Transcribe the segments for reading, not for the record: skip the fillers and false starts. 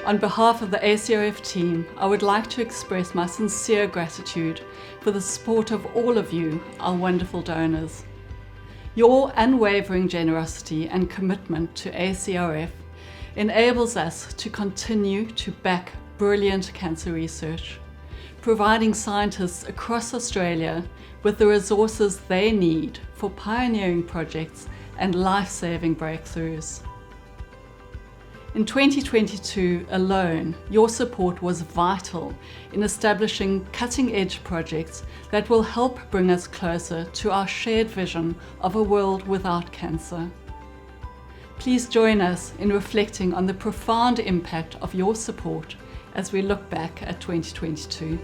On behalf of the ACRF team, I would like to express my sincere gratitude for the support of all of you, our wonderful donors. Your unwavering generosity and commitment to ACRF enables us to continue to back brilliant cancer research, providing scientists across Australia with the resources they need for pioneering projects and life-saving breakthroughs. In 2022 alone, your support was vital in establishing cutting-edge projects that will help bring us closer to our shared vision of a world without cancer. Please join us in reflecting on the profound impact of your support as we look back at 2022.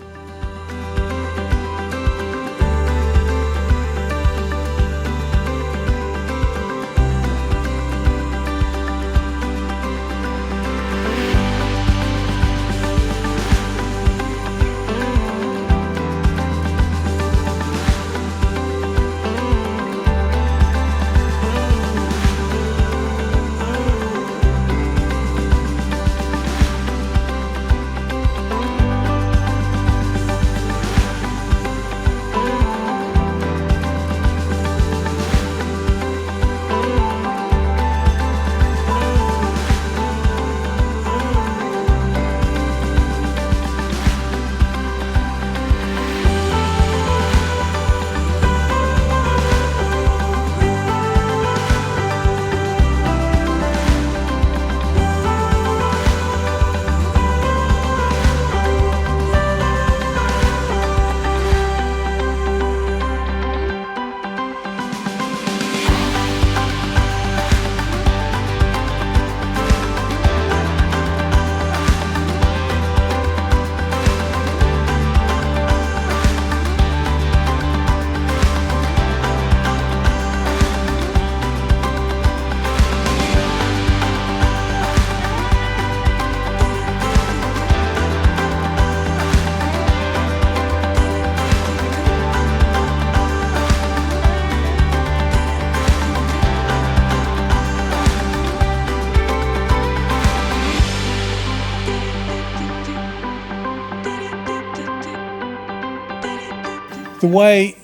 The way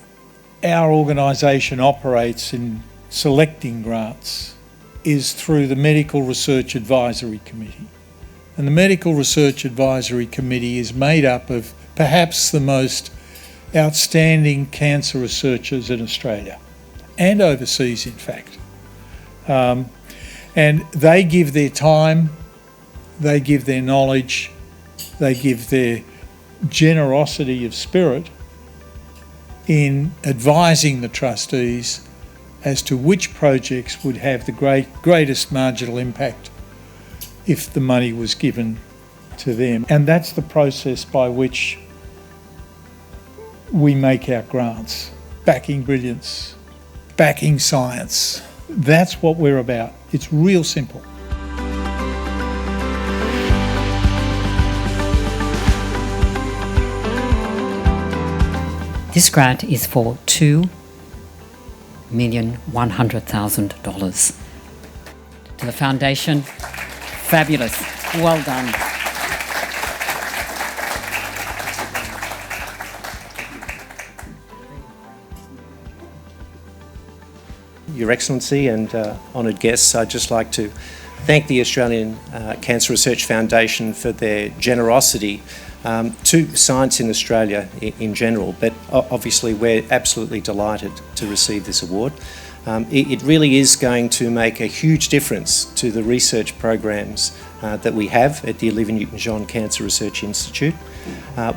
our organisation operates in selecting grants is through the Medical Research Advisory Committee. And the Medical Research Advisory Committee is made up of perhaps the most outstanding cancer researchers in Australia and overseas, in fact. And they give their time, they give their knowledge, they give their generosity of spirit in advising the trustees as to which projects would have the greatest marginal impact if the money was given to them. And that's the process by which we make our grants. Backing brilliance, backing science. That's what we're about. It's real simple. This grant is for $2,100,000. To the foundation, fabulous, well done. Your Excellency and honoured guests, I'd just like to thank the Australian Cancer Research Foundation for their generosity to science in Australia in general, but obviously we're absolutely delighted to receive this award. It really is going to make a huge difference to the research programs that we have at the Olivia Newton-John Cancer Research Institute.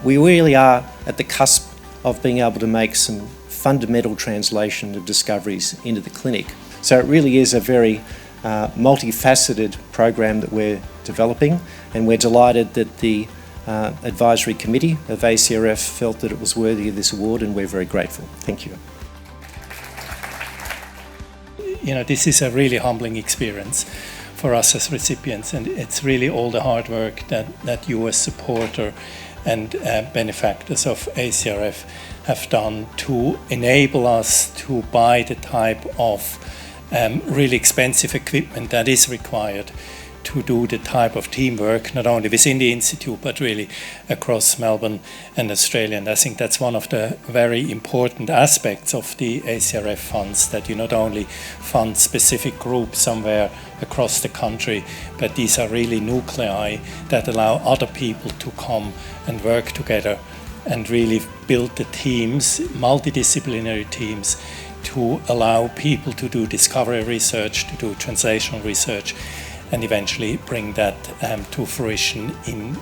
We really are at the cusp of being able to make some fundamental translation of discoveries into the clinic. So it really is a very multifaceted program that we're developing, and we're delighted that the Advisory Committee of ACRF felt that it was worthy of this award, and we're very grateful. Thank you. You know, this is a really humbling experience for us as recipients, and it's really all the hard work that you as supporter and benefactors of ACRF have done to enable us to buy the type of really expensive equipment that is required to do the type of teamwork, not only within the Institute, but really across Melbourne and Australia. And I think that's one of the very important aspects of the ACRF funds, that you not only fund specific groups somewhere across the country, but these are really nuclei that allow other people to come and work together and really build the teams, multidisciplinary teams, to allow people to do discovery research, to do translational research, and eventually bring that to fruition in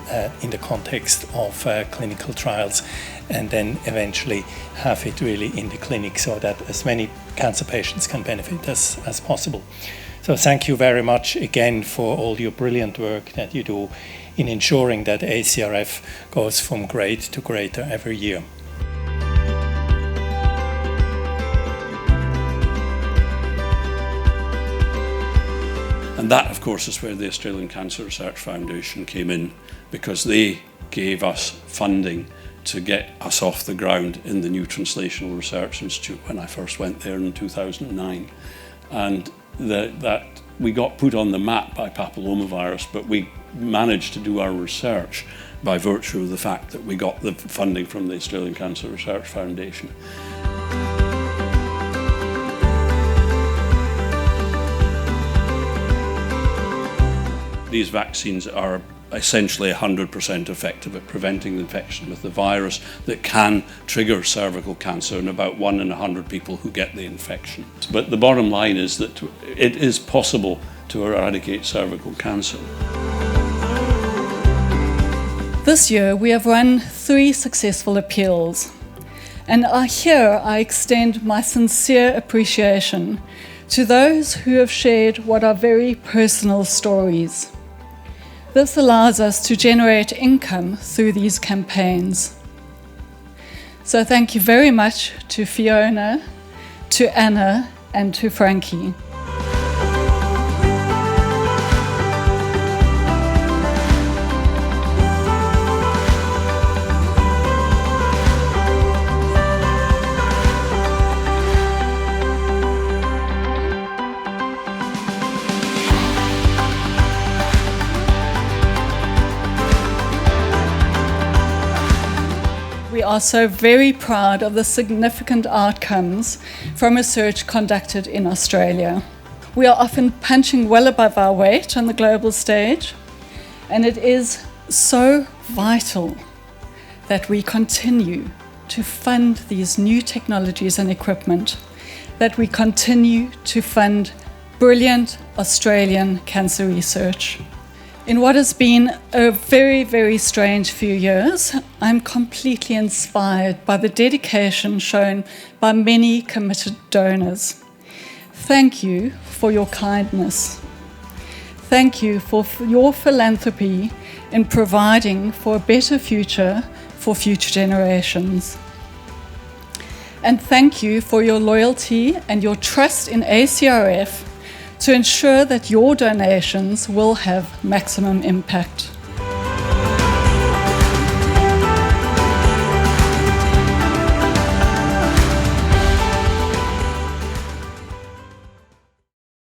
the context of clinical trials, and then eventually have it really in the clinic so that as many cancer patients can benefit as possible. So thank you very much again for all your brilliant work that you do in ensuring that ACRF goes from great to greater every year. And that, of course, is where the Australian Cancer Research Foundation came in, because they gave us funding to get us off the ground in the new Translational Research Institute when I first went there in 2009. And that we got put on the map by papillomavirus, but we managed to do our research by virtue of the fact that we got the funding from the Australian Cancer Research Foundation. These vaccines are essentially 100% effective at preventing infection with the virus that can trigger cervical cancer in about 1 in 100 people who get the infection. But the bottom line is that it is possible to eradicate cervical cancer. This year we have run 3 successful appeals, and here I extend my sincere appreciation to those who have shared what are very personal stories. This allows us to generate income through these campaigns. So thank you very much to Fiona, to Anna, and to Frankie. We are so very proud of the significant outcomes from research conducted in Australia. We are often punching well above our weight on the global stage, and it is so vital that we continue to fund these new technologies and equipment, that we continue to fund brilliant Australian cancer research. In what has been a very, very strange few years, I'm completely inspired by the dedication shown by many committed donors. Thank you for your kindness. Thank you for your philanthropy in providing for a better future for future generations. And thank you for your loyalty and your trust in ACRF to ensure that your donations will have maximum impact.